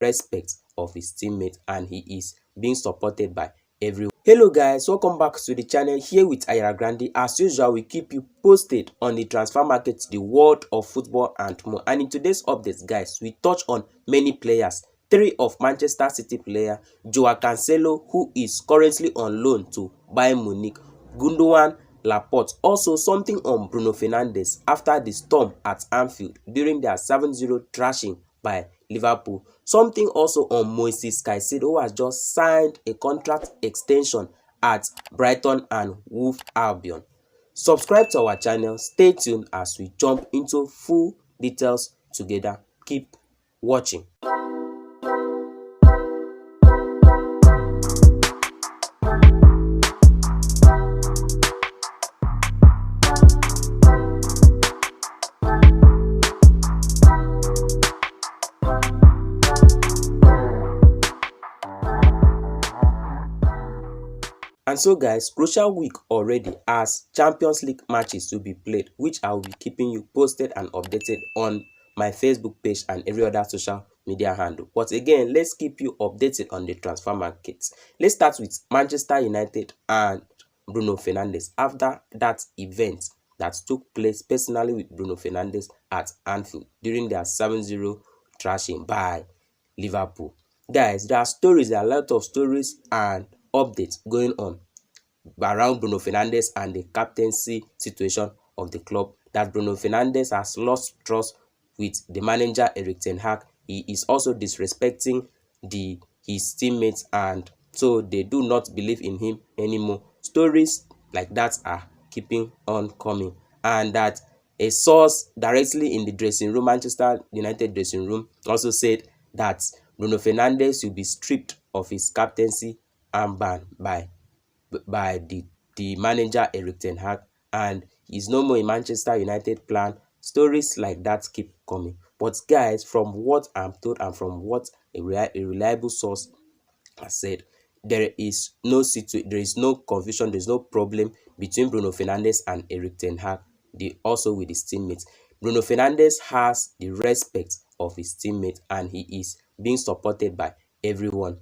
respect of his teammates, and he is being supported by everyone. Hello guys, welcome back to the channel. Here with Ayara Grande. As usual, we keep you posted on the transfer market, the world of football and more. And in today's updates, guys, we touch on many players. Three of Manchester City player, Caicedo, who is currently on loan to Bayern Munich, Gundogan, LAPORTE. Also something on Bruno Fernandes after the storm at Anfield during their 7-0 thrashing by Liverpool. Something also on Caicedo, who has just signed a contract extension at Brighton and Wolf Albion. Subscribe to our channel, stay tuned as we jump into full details together. Keep watching. And so guys, crucial week already as Champions League matches to be played, which I will be keeping you posted and updated on my Facebook page and every other social media handle. But again, let's keep you updated on the transfer markets. Let's start with Manchester United and Bruno Fernandes after that event that took place personally with Bruno Fernandes at Anfield during their 7-0 thrashing by Liverpool. Guys, there are a lot of stories and updates going on around Bruno Fernandes and the captaincy situation of the club, that Bruno Fernandes has lost trust with the manager Erik ten Hag. He is also disrespecting his teammates, and so they do not believe in him anymore. Stories like that are keeping on coming, and that a source directly in the dressing room, Manchester United dressing room, also said that Bruno Fernandes will be stripped of his captaincy armband by the manager Erik ten Hag, and he's no more a Manchester United plan. Stories like that keep coming. But guys, from what I'm told and from what a reliable source has said, there is no confusion, there's no problem between Bruno Fernandes and Erik ten Hag, also with his teammates. Bruno Fernandes has the respect of his teammates, and he is being supported by everyone,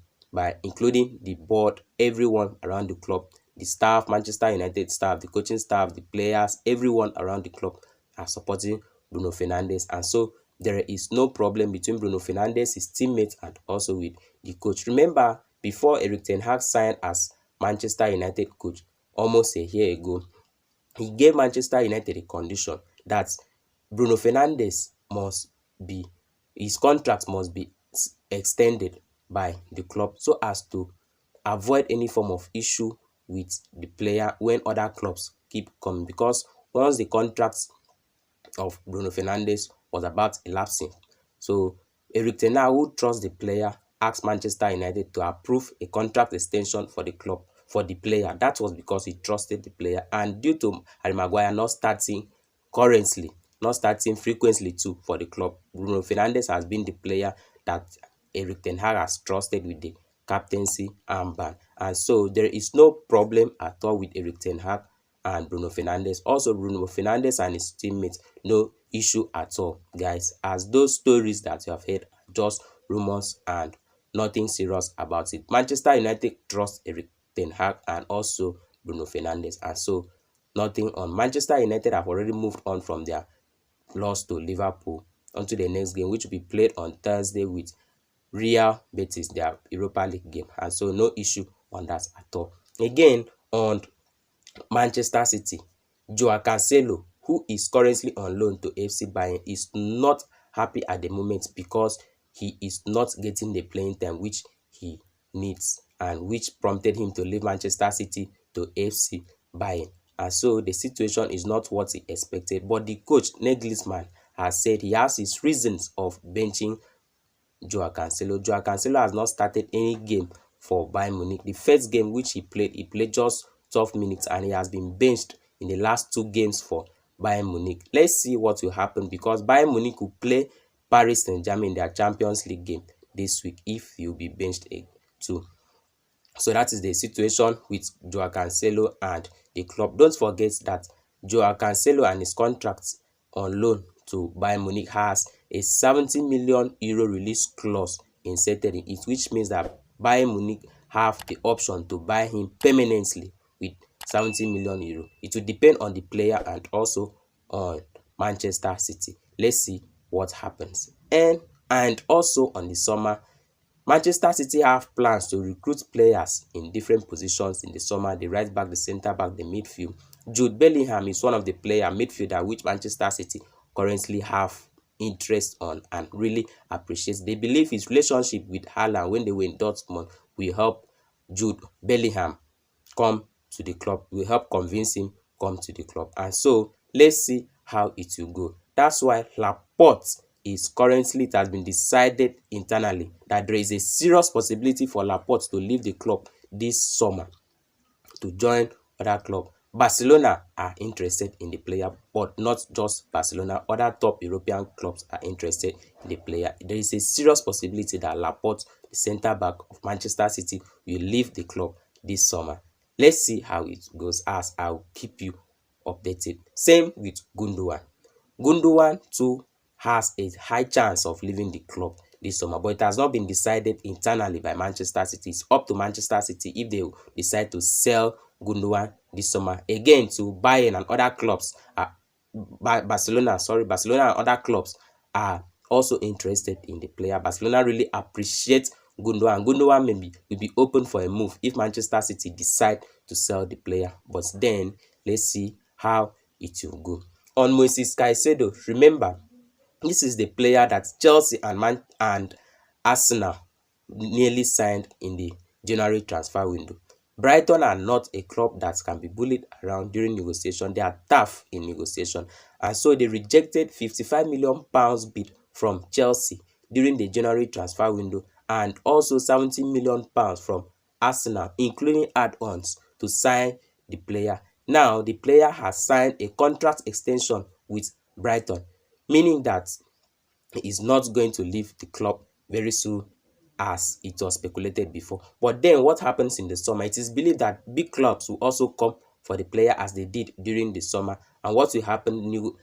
including the board, everyone around the club, the staff, Manchester United staff, the coaching staff, the players, everyone around the club are supporting Bruno Fernandes. And so there is no problem between Bruno Fernandes, his teammates, and also with the coach. Remember, before Erik ten Hag signed as Manchester United coach almost a year ago, he gave Manchester United a condition that Bruno Fernandes his contract must be extended by the club so as to avoid any form of issue with the player when other clubs keep coming, because once the contract of Bruno Fernandes was about elapsing, so Erik ten Hag, who trusts the player, asked Manchester United to approve a contract extension for the club, for the player. That was because he trusted the player, and due to Harry Maguire not starting frequently too for the club, Bruno Fernandes has been the player that Erik ten Hag has trusted with the captaincy armband. And so there is no problem at all with Erik ten Hag and Bruno Fernandes. Also, Bruno Fernandes and his teammates, no issue at all, guys, as those stories that you have heard are just rumors and nothing serious about it. Manchester United trust Erik ten Hag and also Bruno Fernandes, and so nothing on. Manchester United have already moved on from their loss to Liverpool onto the next game, which will be played on Thursday with Real Betis, their Europa League game, and so no issue on that at all. Again, on Manchester City, Caicedo, who is currently on loan to FC Bayern, is not happy at the moment because he is not getting the playing time which he needs, and which prompted him to leave Manchester City to FC Bayern. And so the situation is not what he expected, but the coach Nagelsmann has said he has his reasons of benching Caicedo. Caicedo has not started any game for Bayern Munich. The first game which he played just 12 minutes, and he has been benched in the last 2 games for Bayern Munich. Let's see what will happen, because Bayern Munich will play Paris Saint-Germain in their Champions League game this week if he will be benched too. So that is the situation with Caicedo and the club. Don't forget that Caicedo and his contract on loan to Bayern Munich has a 70 million euro release clause inserted in it, which means that Bayern Munich have the option to buy him permanently with 70 million euro. It will depend on the player and also on Manchester City. Let's see what happens. And also on the summer, Manchester City have plans to recruit players in different positions in the summer: the right back, the centre back, the midfield. Jude Bellingham is one of the midfielder which Manchester City currently have interest on and really appreciates. They believe his relationship with Haaland when they were in Dortmund will help Jude Bellingham come to the club, will help convince him come to the club. And so let's see how it will go. That's why Laporte is currently, it has been decided internally that there is a serious possibility for Laporte to leave the club this summer to join other club. Barcelona are interested in the player, but not just Barcelona. Other top European clubs are interested in the player. There is a serious possibility that Laporte, the centre back of Manchester City, will leave the club this summer. Let's see how it goes, as I'll keep you updated. Same with Gundogan. Gundogan too has a high chance of leaving the club this summer, but it has not been decided internally by Manchester City. It's up to Manchester City if they decide to sell Gundogan this summer. Again, to Bayern and other clubs, Barcelona and other clubs are also interested in the player. Barcelona really appreciate Gundogan. Gundogan will be open for a move if Manchester City decide to sell the player. But then let's see how it will go. On Moises Caicedo, remember, this is the player that Chelsea and Arsenal nearly signed in the January transfer window. Brighton are not a club that can be bullied around during negotiation. They are tough in negotiation, and so they rejected £55 million bid from Chelsea during the January transfer window, and also £70 million from Arsenal, including add-ons, to sign the player. Now the player has signed a contract extension with Brighton, meaning that he is not going to leave the club very soon as it was speculated before. But then what happens in the summer? It is believed that big clubs will also come for the player as they did during the summer. And what will happen?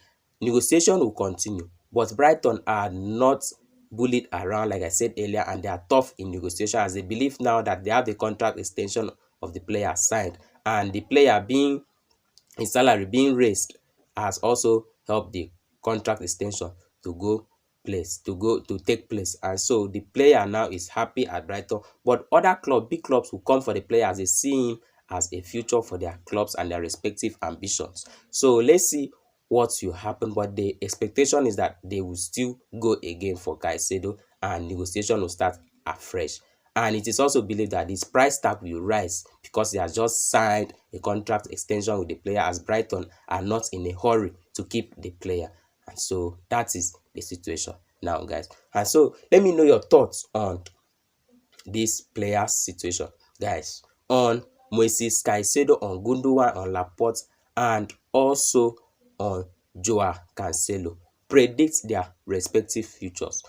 Negotiation will continue. But Brighton are not bullied around, like I said earlier, and they are tough in negotiation, as they believe now that they have the contract extension of the player signed, and the player being his salary being raised has also helped the contract extension to take place. And so the player now is happy at Brighton, but other big clubs will come for the player as they see him as a future for their clubs and their respective ambitions. So let's see what will happen, but the expectation is that they will still go again for Caicedo and negotiation will start afresh. And it is also believed that his price tag will rise because he has just signed a contract extension with the player, as Brighton are not in a hurry to keep the player. And so that is the situation now, guys. And so let me know your thoughts on this player's situation, guys, on Moises Caicedo, on Gundogan, on Laporte, and also on Joao Cancelo. Predict their respective futures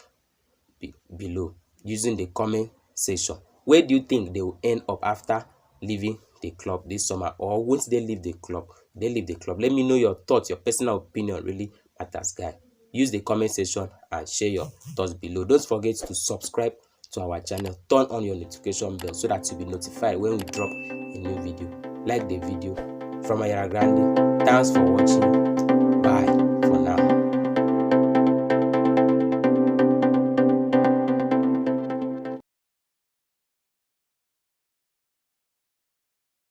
below using the comment section. Where do you think they will end up after leaving the club this summer, or once they leave the club? Let me know your thoughts. Your personal opinion really matters, guys. Use the comment section and share your thoughts below. Don't forget to subscribe to our channel. Turn on your notification bell so that you'll be notified when we drop a new video. Like the video. From Ayara Grande, thanks for watching.